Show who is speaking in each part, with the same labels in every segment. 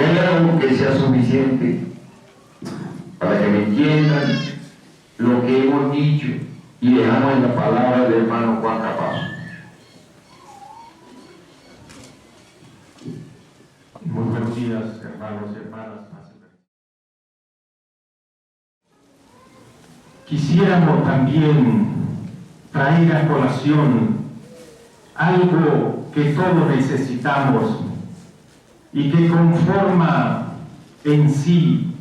Speaker 1: hay algo que sea suficiente para que me entiendan lo que hemos dicho y dejamos en la palabra del hermano Juan Capazo.
Speaker 2: Muy buenos días, hermanos y hermanas. Quisiéramos también traer a colación algo que todos necesitamos y que conforma en sí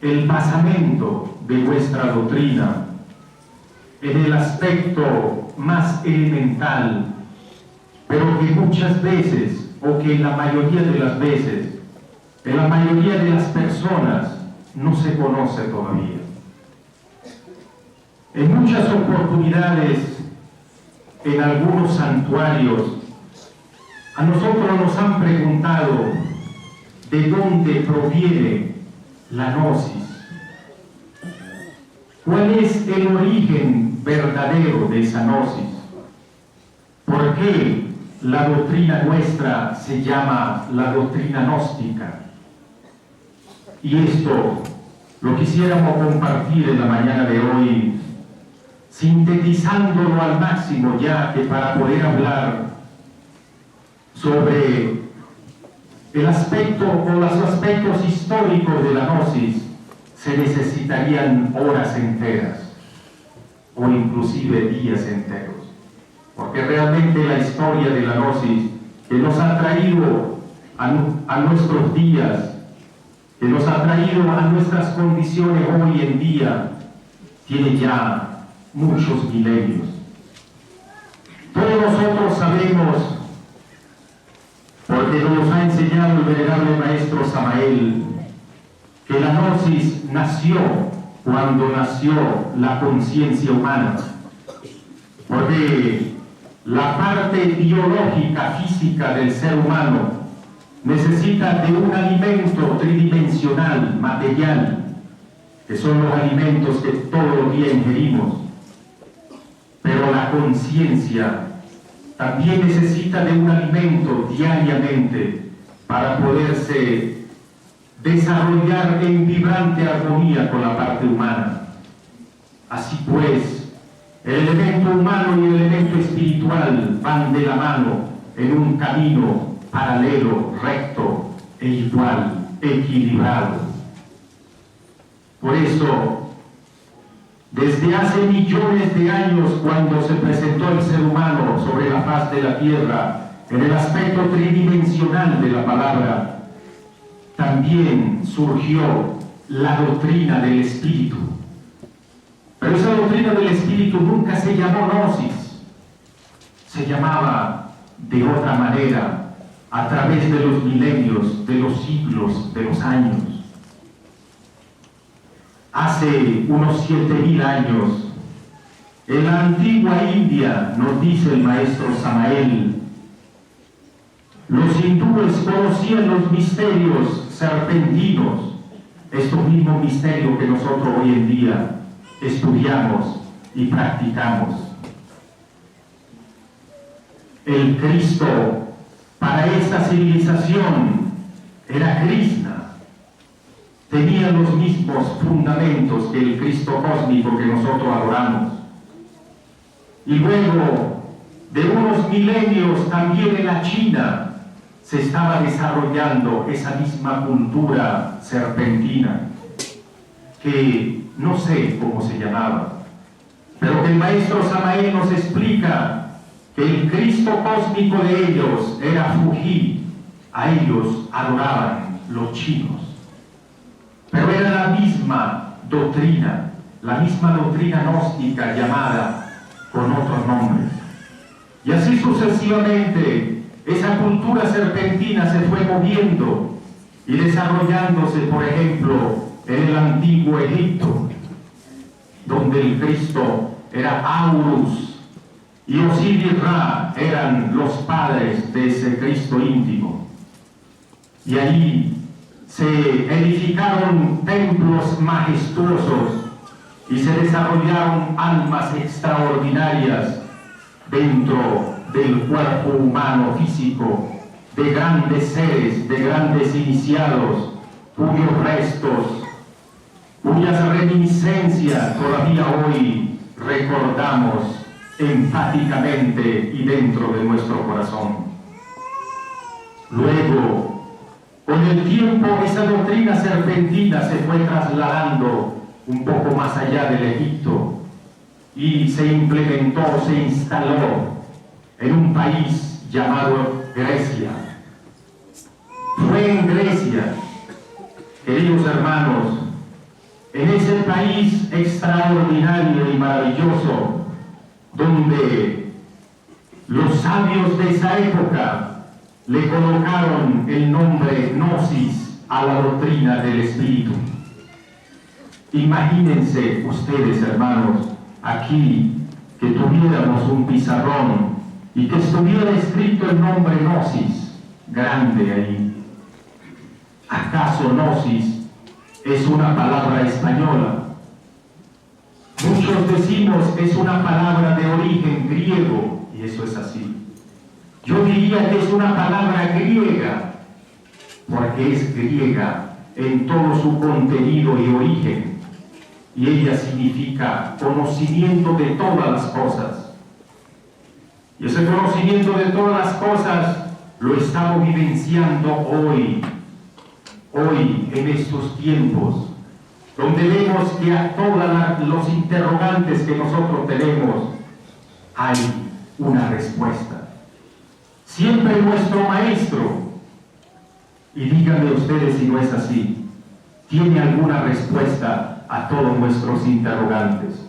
Speaker 2: el basamento de nuestra doctrina en el aspecto más elemental, pero que muchas veces, o que en la mayoría de las veces, en la mayoría de las personas, no se conoce todavía. En muchas oportunidades, en algunos santuarios, a nosotros nos han preguntado de dónde proviene la gnosis. ¿Cuál es el origen verdadero de esa gnosis? ¿Por qué la doctrina nuestra se llama la doctrina gnóstica? Y esto lo quisiéramos compartir en la mañana de hoy, sintetizándolo al máximo, ya que para poder hablar sobre el aspecto o los aspectos históricos de la gnosis se necesitarían horas enteras o inclusive días enteros, porque realmente la historia de la gnosis que nos ha traído a nuestros días, que nos ha traído a nuestras condiciones hoy en día, tiene ya muchos milenios. Todos nosotros sabemos, porque nos ha enseñado el venerable maestro Samael, que la gnosis nació cuando nació la conciencia humana, porque la parte biológica, física del ser humano necesita de un alimento tridimensional, material, que son los alimentos que todos los días ingerimos. Pero la conciencia también necesita de un alimento diariamente para poderse desarrollar en vibrante armonía con la parte humana. Así pues, el elemento humano y el elemento espiritual van de la mano en un camino paralelo, recto e igual, equilibrado. Por eso, desde hace millones de años, cuando se presentó el ser humano sobre la faz de la tierra, en el aspecto tridimensional de la palabra, también surgió la doctrina del espíritu. Pero esa doctrina del espíritu nunca se llamó gnosis, se llamaba de otra manera, a través de los milenios, de los siglos, de los años. Hace unos 7000 años, en la antigua India, nos dice el maestro Samael, los hindúes conocían los misterios serpentinos, estos mismos misterios que nosotros hoy en día estudiamos y practicamos. El Cristo para esta civilización era Krishna. Tenía los mismos fundamentos que el Cristo cósmico que nosotros adoramos. Y luego, de unos milenios, también en la China se estaba desarrollando esa misma cultura serpentina, que no sé cómo se llamaba, pero que el maestro Samael nos explica que el Cristo cósmico de ellos era Fuji, a ellos adoraban los chinos. Pero era la misma doctrina gnóstica llamada con otros nombres. Y así sucesivamente, esa cultura serpentina se fue moviendo y desarrollándose, por ejemplo, en el antiguo Egipto, donde el Cristo era Aurus y Osiris Ra eran los padres de ese Cristo íntimo. Y allí se edificaron templos majestuosos y se desarrollaron almas extraordinarias dentro del cuerpo humano físico de grandes seres, de grandes iniciados, cuyos restos, cuyas reminiscencias todavía hoy recordamos enfáticamente y dentro de nuestro corazón. Luego, con el tiempo, esa doctrina serpentina se fue trasladando un poco más allá del Egipto y se implementó, se instaló en un país llamado Grecia. Fue en Grecia, queridos hermanos, en ese país extraordinario y maravilloso, donde los sabios de esa época le colocaron el nombre Gnosis a la doctrina del Espíritu. Imagínense ustedes, hermanos, aquí que tuviéramos un pizarrón y que estuviera escrito el nombre Gnosis grande ahí. ¿Acaso Gnosis es una palabra española? Muchos decimos es una palabra de origen griego, y eso es así. Yo diría que es una palabra griega, porque es griega en todo su contenido y origen, y ella significa conocimiento de todas las cosas. Y ese conocimiento de todas las cosas lo estamos vivenciando hoy en estos tiempos, donde vemos que a todos los interrogantes que nosotros tenemos hay una respuesta. Siempre nuestro maestro, y díganme ustedes si no es así, tiene alguna respuesta a todos nuestros interrogantes.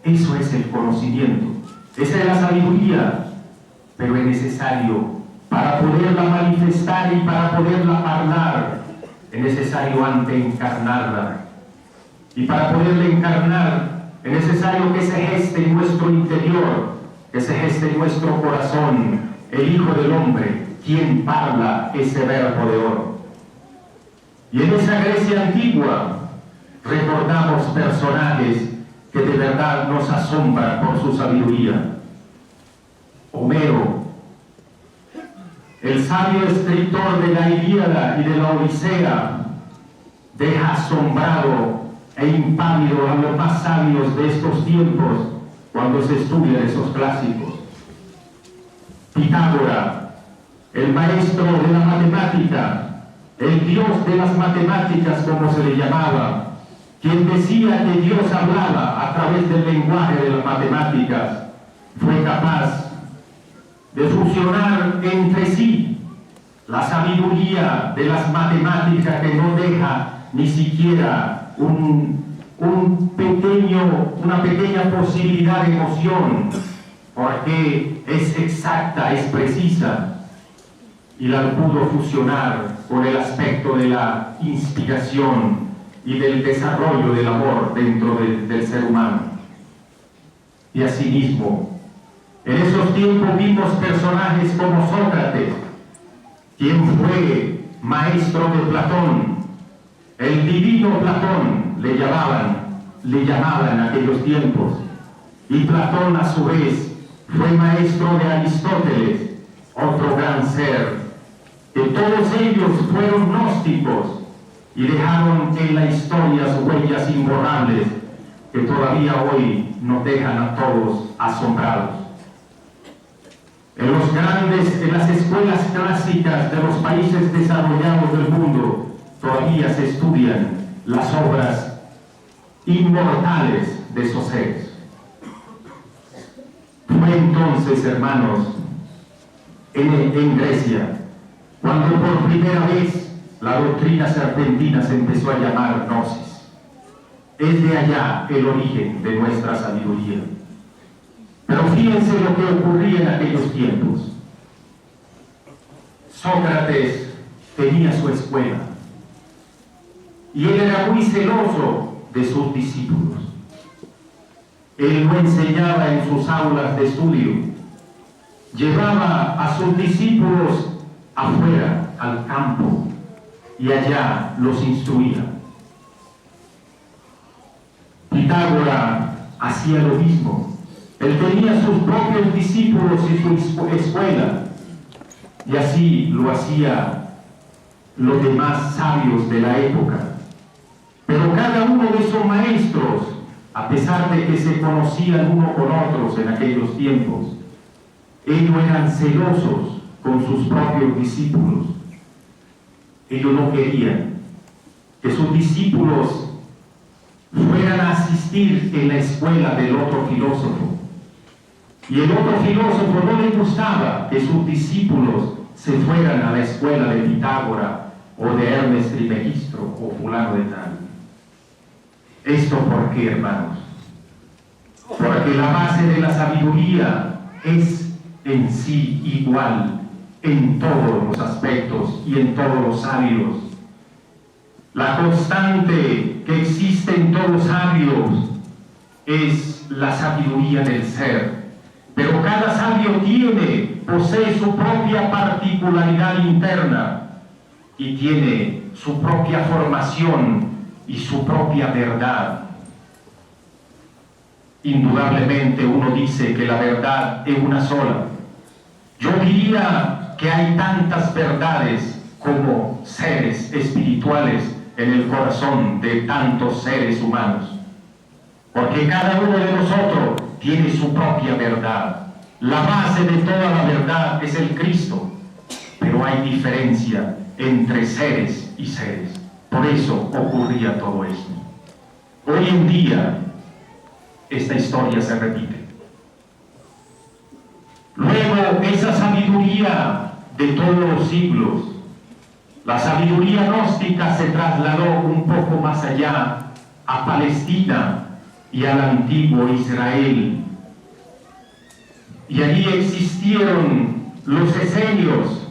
Speaker 2: Eso es el conocimiento, esa es la sabiduría, pero es necesario, para poderla manifestar y para poderla hablar, es necesario antes encarnarla. Y para poderla encarnar, es necesario que se geste en nuestro interior, que se geste en nuestro corazón, el Hijo del Hombre, quien habla ese verbo de oro. Y en esa Grecia antigua recordamos personajes que de verdad nos asombran por su sabiduría. Homero, el sabio escritor de la Ilíada y de la Odisea, deja asombrado e impávido a los más sabios de estos tiempos cuando se estudian esos clásicos. Pitágoras, el maestro de la matemática, el dios de las matemáticas como se le llamaba, quien decía que Dios hablaba a través del lenguaje de las matemáticas, fue capaz de fusionar entre sí la sabiduría de las matemáticas que no deja ni siquiera una pequeña posibilidad de emoción, porque es exacta, es precisa, y la pudo fusionar con el aspecto de la inspiración y del desarrollo del amor dentro del ser humano. Y asimismo, en esos tiempos vimos personajes como Sócrates, quien fue maestro de Platón, el divino Platón le llamaban en aquellos tiempos, y Platón a su vez fue maestro de Aristóteles, otro gran ser, que todos ellos fueron gnósticos y dejaron en la historia huellas imborrables que todavía hoy nos dejan a todos asombrados. En las escuelas clásicas de los países desarrollados del mundo todavía se estudian las obras inmortales de esos seres. Fue entonces, hermanos, en Grecia, cuando por primera vez la doctrina serpentina se empezó a llamar Gnosis. Es de allá el origen de nuestra sabiduría. Pero fíjense lo que ocurría en aquellos tiempos. Sócrates tenía su escuela y él era muy celoso de sus discípulos. Él no enseñaba en sus aulas de estudio, llevaba a sus discípulos afuera, al campo, y allá los instruía. Pitágoras hacía lo mismo. Él tenía sus propios discípulos y su escuela, y así lo hacían los demás sabios de la época. Pero cada uno de esos maestros, a pesar de que se conocían unos con otros en aquellos tiempos, ellos eran celosos con sus propios discípulos. Ellos no querían que sus discípulos fueran a asistir en la escuela del otro filósofo. Y el otro filósofo no le gustaba que sus discípulos se fueran a la escuela de Pitágoras o de Hermes Trismegisto o fulano de tal. ¿Esto por qué, hermanos? Porque la base de la sabiduría es en sí igual en todos los aspectos y en todos los sabios. La constante que existe en todos los sabios es la sabiduría del ser. Pero cada sabio posee su propia particularidad interna y tiene su propia formación y su propia verdad. Indudablemente uno dice que la verdad es una sola. Yo diría que hay tantas verdades como seres espirituales en el corazón de tantos seres humanos. Porque cada uno de nosotros tiene su propia verdad. La base de toda la verdad es el Cristo, pero hay diferencia entre seres y seres. Por eso ocurría todo esto. Hoy en día, esta historia se repite. Luego, esa sabiduría de todos los siglos, la sabiduría gnóstica se trasladó un poco más allá, a Palestina y al antiguo Israel. Y allí existieron los esenios,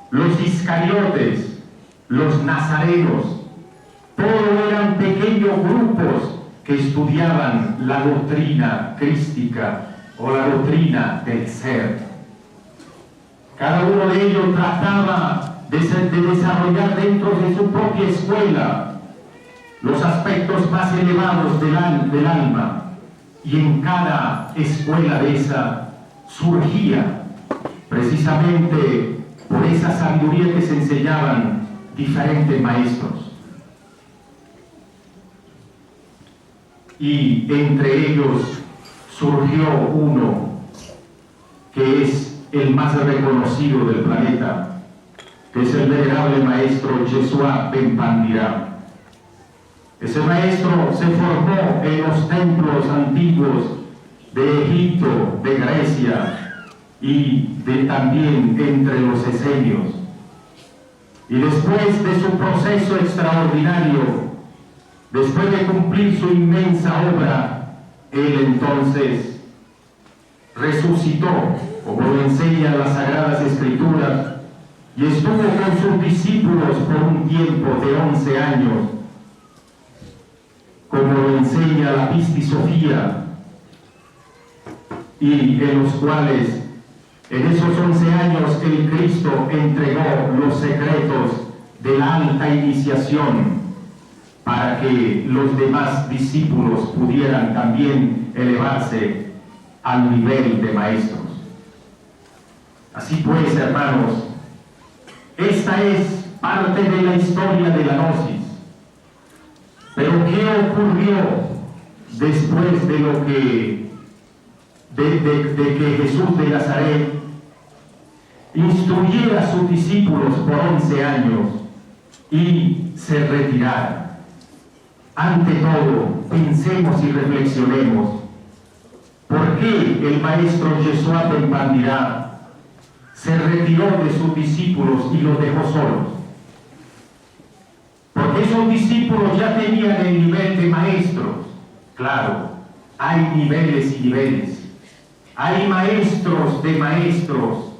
Speaker 2: los iscariotes, los nazarenos. Todos eran pequeños grupos que estudiaban la doctrina crística o la doctrina del ser. Cada uno de ellos trataba de desarrollar dentro de su propia escuela los aspectos más elevados del alma, y en cada escuela de esa surgía precisamente por esa sabiduría que se enseñaban diferentes maestros. Y entre ellos surgió uno que es el más reconocido del planeta, que es el venerable maestro Yeshua ben Pandira. Ese maestro se formó en los templos antiguos de Egipto, de Grecia y también entre los esenios. Y después de su proceso extraordinario, después de cumplir su inmensa obra, él entonces resucitó, como lo enseñan las Sagradas Escrituras, y estuvo con sus discípulos por un tiempo de 11 años, como lo enseña la Pistisofía, y en los cuales en esos 11 años el Cristo entregó los secretos de la alta iniciación para que los demás discípulos pudieran también elevarse al nivel de maestros. Así pues, hermanos, esta es parte de la historia de la gnosis. Pero ¿qué ocurrió después de lo que Jesús de Nazaret instruyera a sus discípulos por 11 años y se retirara? Ante todo, pensemos y reflexionemos. ¿Por qué el maestro Yeshua ben Pandira se retiró de sus discípulos y los dejó solos? Porque esos discípulos ya tenían el nivel de maestros. Claro, hay niveles y niveles. Hay maestros de maestros.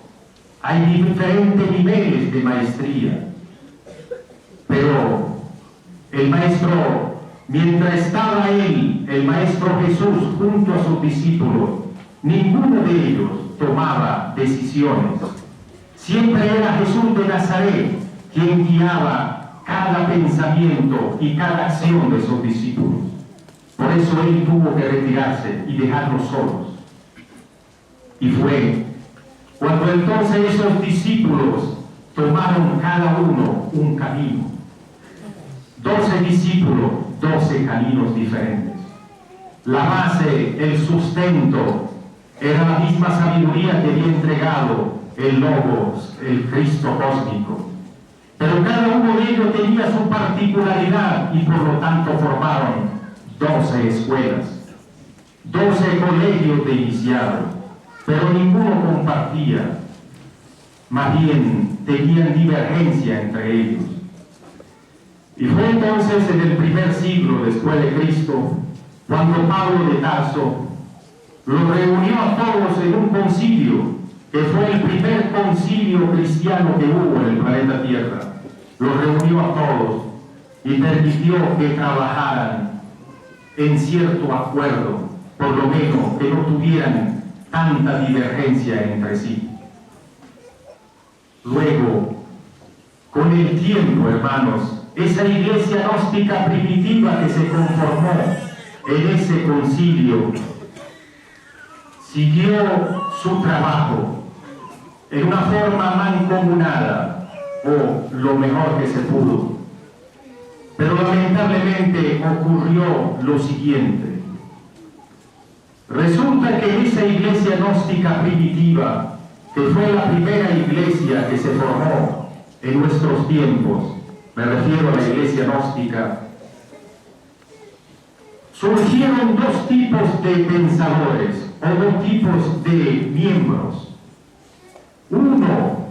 Speaker 2: Hay diferentes niveles de maestría. Pero el maestro, mientras estaba él, el maestro Jesús, junto a sus discípulos, ninguno de ellos tomaba decisiones. Siempre era Jesús de Nazaret quien guiaba cada pensamiento y cada acción de sus discípulos. Por eso él tuvo que retirarse y dejarlos solos. Y fue cuando entonces esos discípulos tomaron cada uno un camino. 12 discípulos, 12 caminos diferentes. La base, el sustento, era la misma sabiduría que había entregado el Logos, el Cristo cósmico. Pero cada uno de ellos tenía su particularidad y por lo tanto formaron 12 escuelas, 12 colegios de iniciados, pero ninguno compartía, más bien tenían divergencia entre ellos. Y fue entonces en el primer siglo después de Cristo, cuando Pablo de Tarso los reunió a todos en un concilio, que fue el primer concilio cristiano que hubo en el planeta Tierra. Los reunió a todos y permitió que trabajaran en cierto acuerdo, por lo menos que no tuvieran tanta divergencia entre sí. Luego, con el tiempo, hermanos, esa iglesia gnóstica primitiva que se conformó en ese concilio siguió su trabajo en una forma mancomunada, o lo mejor que se pudo. Pero lamentablemente ocurrió lo siguiente. Resulta que esa iglesia gnóstica primitiva, que fue la primera iglesia que se formó en nuestros tiempos, me refiero a la iglesia gnóstica, surgieron dos tipos de pensadores, o dos tipos de miembros. Uno,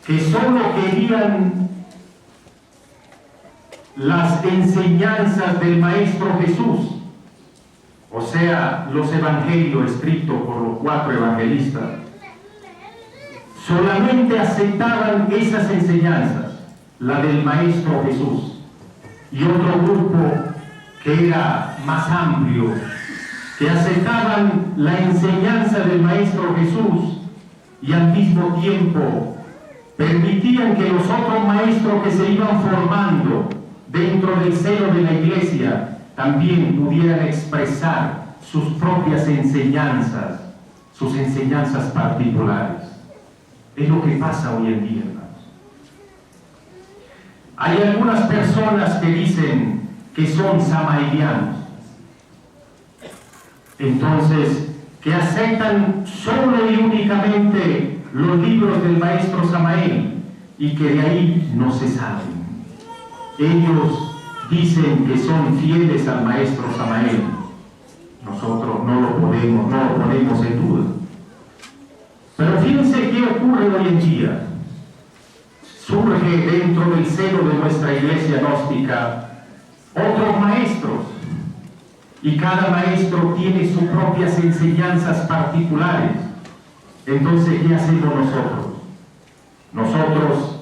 Speaker 2: que solo querían las enseñanzas del Maestro Jesús, o sea, los evangelios escritos por los 4 evangelistas. Solamente aceptaban esas enseñanzas, la del Maestro Jesús. Y otro grupo que era más amplio, que aceptaban la enseñanza del Maestro Jesús y al mismo tiempo permitían que los otros maestros que se iban formando dentro del seno de la iglesia también pudieran expresar sus propias enseñanzas, sus enseñanzas particulares. Es lo que pasa hoy en día, hermanos. Hay algunas personas que dicen que son samaelianos, entonces que aceptan solo y únicamente los libros del maestro Samael y que de ahí no se salen. Ellos dicen que son fieles al maestro Samael. Nosotros no lo ponemos en duda. Pero fíjense qué ocurre hoy en día. Surge dentro del seno de nuestra iglesia gnóstica otros maestros, y cada maestro tiene sus propias enseñanzas particulares. Entonces, ¿qué hacemos nosotros? Nosotros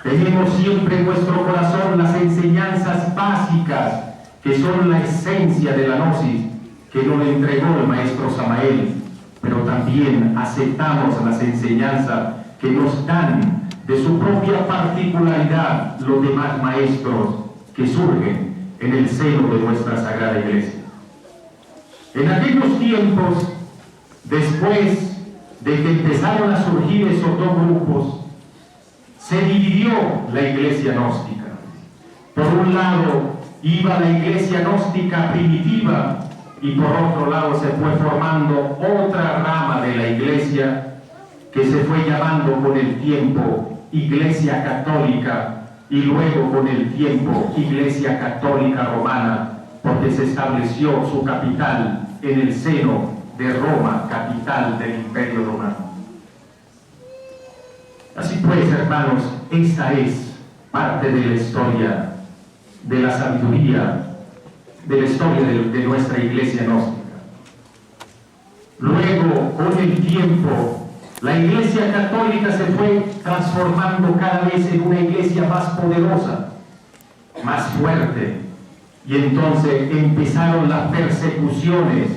Speaker 2: tenemos siempre en nuestro corazón las enseñanzas básicas, que son la esencia de la gnosis, que nos entregó el maestro Samael, pero también aceptamos las enseñanzas que nos dan de su propia particularidad los demás maestros que surgen en el seno de nuestra Sagrada Iglesia. En aquellos tiempos, después de que empezaron a surgir esos dos grupos, se dividió la iglesia gnóstica. Por un lado iba la iglesia gnóstica primitiva y por otro lado se fue formando otra rama de la iglesia que se fue llamando con el tiempo Iglesia Católica y luego con el tiempo Iglesia Católica Romana, porque se estableció su capital en el seno de Roma, capital del Imperio Romano. Así pues, hermanos, esa es parte de la historia, de la sabiduría, de la historia de nuestra iglesia gnóstica. Luego, con el tiempo, la iglesia católica se fue transformando cada vez en una iglesia más poderosa, más fuerte, y entonces empezaron las persecuciones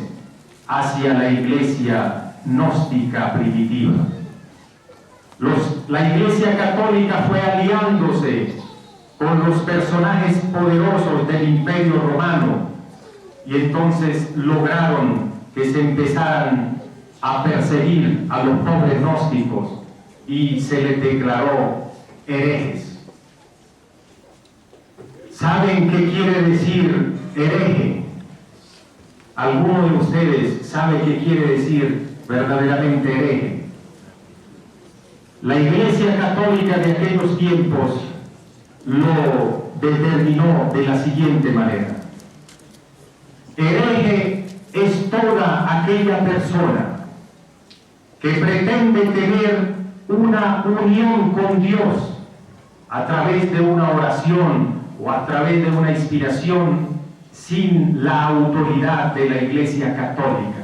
Speaker 2: hacia la iglesia gnóstica primitiva. La iglesia católica fue aliándose con los personajes poderosos del Imperio Romano y entonces lograron que se empezaran a perseguir a los pobres gnósticos y se les declaró herejes. ¿Saben qué quiere decir hereje? ¿Alguno de ustedes sabe qué quiere decir verdaderamente hereje? La Iglesia Católica de aquellos tiempos lo determinó de la siguiente manera: hereje es toda aquella persona que pretende tener una unión con Dios a través de una oración o a través de una inspiración sin la autoridad de la Iglesia Católica.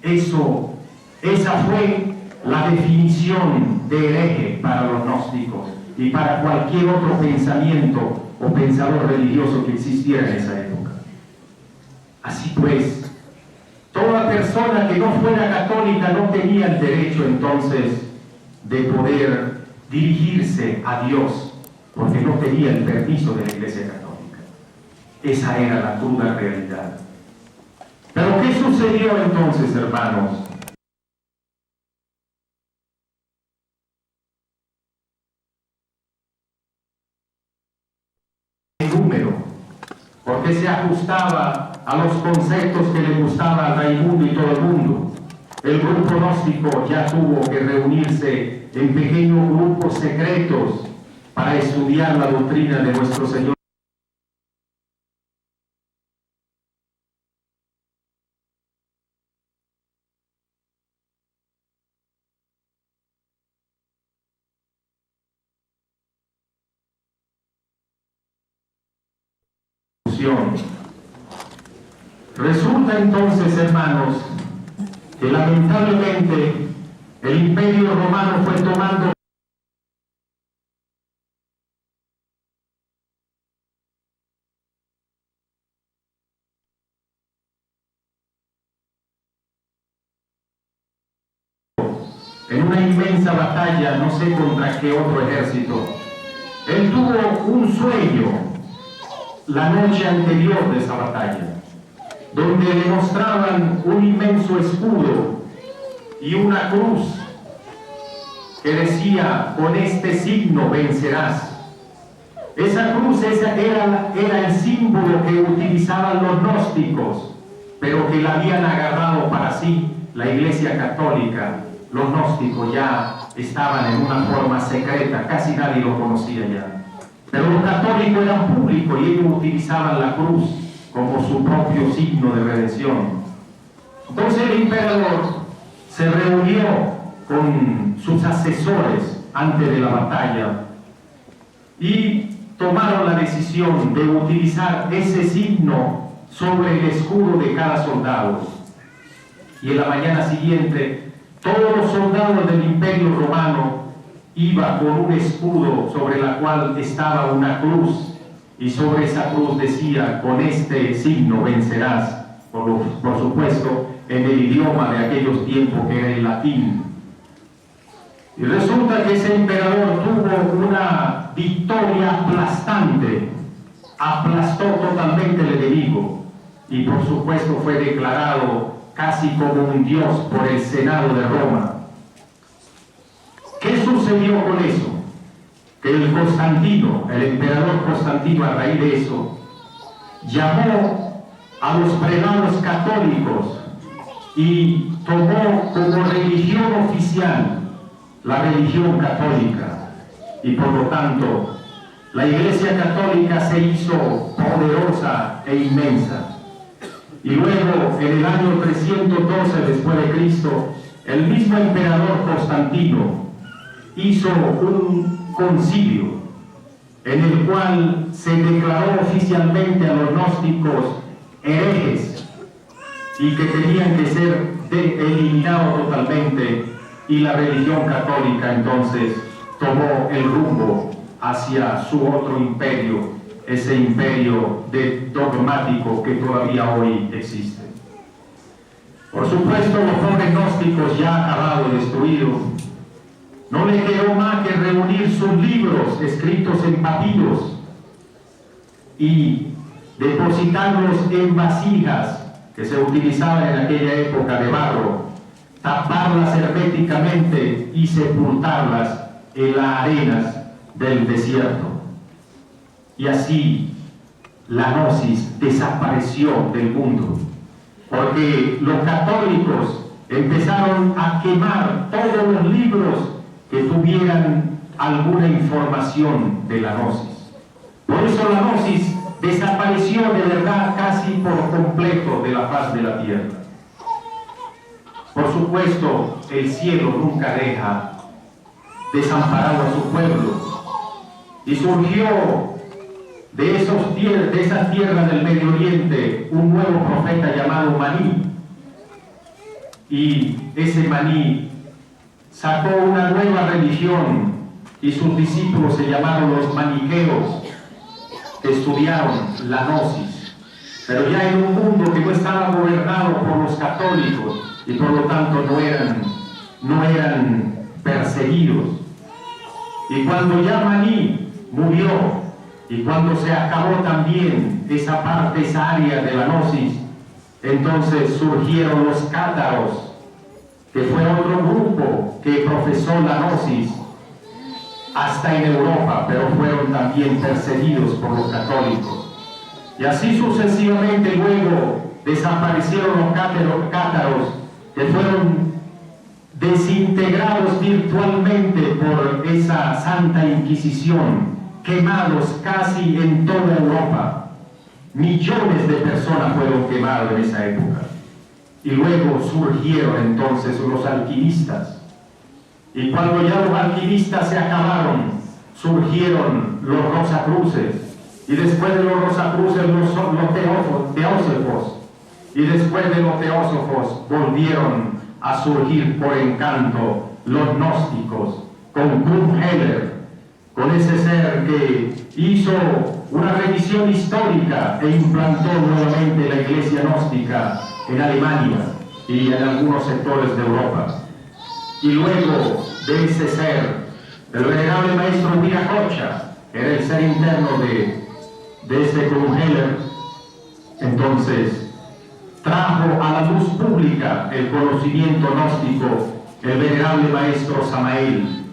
Speaker 2: Esa fue la definición de hereje para los gnósticos y para cualquier otro pensamiento o pensador religioso que existiera en esa época. Así pues, toda persona que no fuera católica no tenía el derecho entonces de poder dirigirse a Dios, porque no tenía el permiso de la Iglesia Católica. Esa era la cruda realidad. Pero ¿qué sucedió entonces, hermanos? El número, porque se ajustaba a los conceptos que le gustaban a Raimundo y todo el mundo. El grupo gnóstico ya tuvo que reunirse en pequeños grupos secretos para estudiar la doctrina de nuestro Señor. Resulta entonces, hermanos, que lamentablemente el Imperio Romano fue tomando en una inmensa batalla, no sé contra qué otro ejército. Él tuvo un sueño la noche anterior de esa batalla, donde le mostraban un inmenso escudo y una cruz que decía: con este signo vencerás. Esa cruz era el símbolo que utilizaban los gnósticos, pero que la habían agarrado para sí la Iglesia Católica. Los gnósticos ya estaban en una forma secreta, casi nadie lo conocía ya. Pero los católicos eran públicos y ellos utilizaban la cruz como su propio signo de redención. Entonces el emperador se reunió con sus asesores antes de la batalla y tomaron la decisión de utilizar ese signo sobre el escudo de cada soldado. Y en la mañana siguiente, todos los soldados del Imperio Romano iba con un escudo sobre la cual estaba una cruz, y sobre esa cruz decía: con este signo vencerás, por supuesto en el idioma de aquellos tiempos que era el latín. Y resulta que ese emperador tuvo una victoria aplastante, aplastó totalmente al enemigo y por supuesto fue declarado casi como un dios por el Senado de Roma. ¿Qué sucedió con eso? Que el Constantino, el emperador Constantino, a raíz de eso, llamó a los prelados católicos y tomó como religión oficial la religión católica, y por lo tanto la Iglesia Católica se hizo poderosa e inmensa. Y luego, en el año 312 después de Cristo, el mismo emperador Constantino hizo un concilio en el cual se declaró oficialmente a los gnósticos herejes y que tenían que ser eliminados totalmente, y la religión católica entonces tomó el rumbo hacia su otro imperio, ese imperio dogmático que todavía hoy existe. Por supuesto, los pobres gnósticos ya acabados, destruidos, no le quedó más que reunir sus libros escritos en papiros y depositarlos en vasijas que se utilizaban en aquella época de barro, taparlas herméticamente y sepultarlas en las arenas del desierto. Y así la gnosis desapareció del mundo, porque los católicos empezaron a quemar todos los libros que tuvieran alguna información de la gnosis. Por eso la gnosis desapareció de verdad casi por completo de la faz de la tierra. Por supuesto, el cielo nunca deja desamparado a su pueblo, y surgió de esas tierras del Medio Oriente un nuevo profeta llamado Maní, y ese Maní sacó una nueva religión y sus discípulos se llamaron los maniqueos, que estudiaron la gnosis, pero ya en un mundo que no estaba gobernado por los católicos y por lo tanto no eran perseguidos. Y cuando ya Maní murió, y cuando se acabó también esa parte, esa área de la gnosis, entonces surgieron los cátaros, que fue otro grupo que profesó la gnosis hasta en Europa, pero fueron también perseguidos por los católicos. Y así sucesivamente luego desaparecieron los cátaros, que fueron desintegrados virtualmente por esa Santa Inquisición, quemados casi en toda Europa. Millones de personas fueron quemadas en esa época. Y luego surgieron entonces los alquimistas. Y cuando ya los alquimistas se acabaron, surgieron los rosacruces. Y después de los rosacruces, los teósofos. Y después de los teósofos volvieron a surgir por encanto los gnósticos, con Kurt Heller, con ese ser que hizo una revisión histórica e implantó nuevamente la iglesia gnóstica en Alemania y en algunos sectores de Europa. Y luego de ese ser, el venerable maestro Viracocha, era el ser interno de ese Kurt Heller, entonces trajo a la luz pública el conocimiento gnóstico el venerable maestro Samael,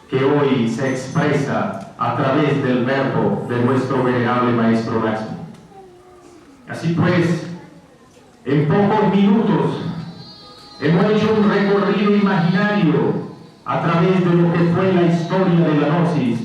Speaker 2: que hoy se expresa a través del verbo de nuestro venerable maestro Laxmi. Así pues, en pocos minutos hemos hecho un recorrido imaginario a través de lo que fue la historia de la gnosis,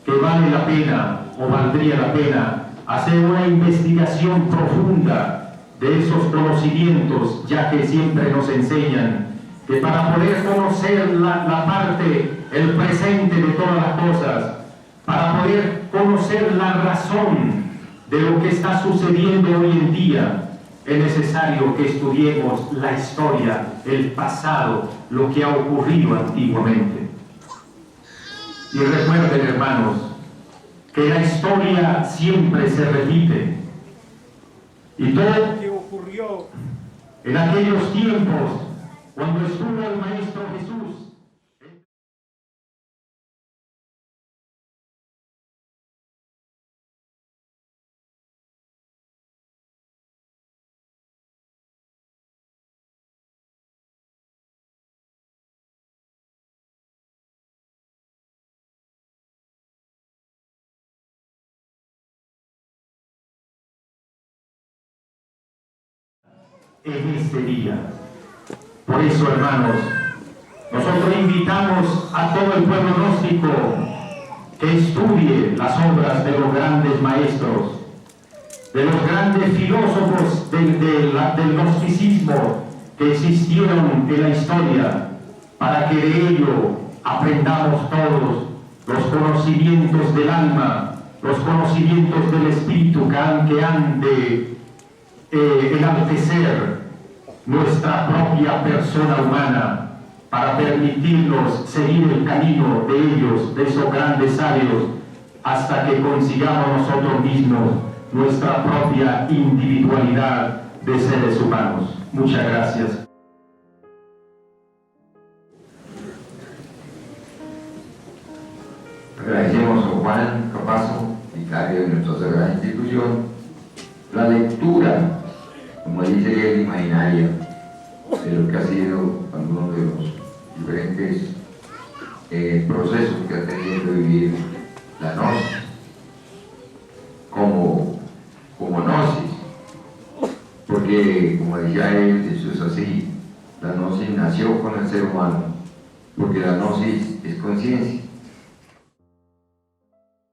Speaker 2: que vale la pena o valdría la pena hacer una investigación profunda de esos conocimientos, ya que siempre nos enseñan que para poder conocer la parte, el presente de todas las cosas, para poder conocer la razón de lo que está sucediendo hoy en día, es necesario que estudiemos la historia, el pasado, lo que ha ocurrido antiguamente. Y recuerden, hermanos, que la historia siempre se repite. Y todo lo que ocurrió en aquellos tiempos, cuando estuvo el Maestro Jesús, en este día. Por eso, hermanos, nosotros invitamos a todo el pueblo gnóstico que estudie las obras de los grandes maestros, de los grandes filósofos del gnosticismo que existieron en la historia, para que de ello aprendamos todos los conocimientos del alma, los conocimientos del espíritu que han de enaltecer nuestra propia persona humana, para permitirnos seguir el camino de ellos, de esos grandes sabios, hasta que consigamos nosotros mismos nuestra propia individualidad de seres humanos. Muchas gracias.
Speaker 1: Agradecemos a Juan Capazo, vicario de nuestra sagrada institución, la lectura, como dice él, imaginaria de lo que ha sido algunos de los diferentes procesos que ha tenido que vivir la gnosis como gnosis, porque como decía él, eso es así, la gnosis nació con el ser humano, porque la gnosis es conciencia.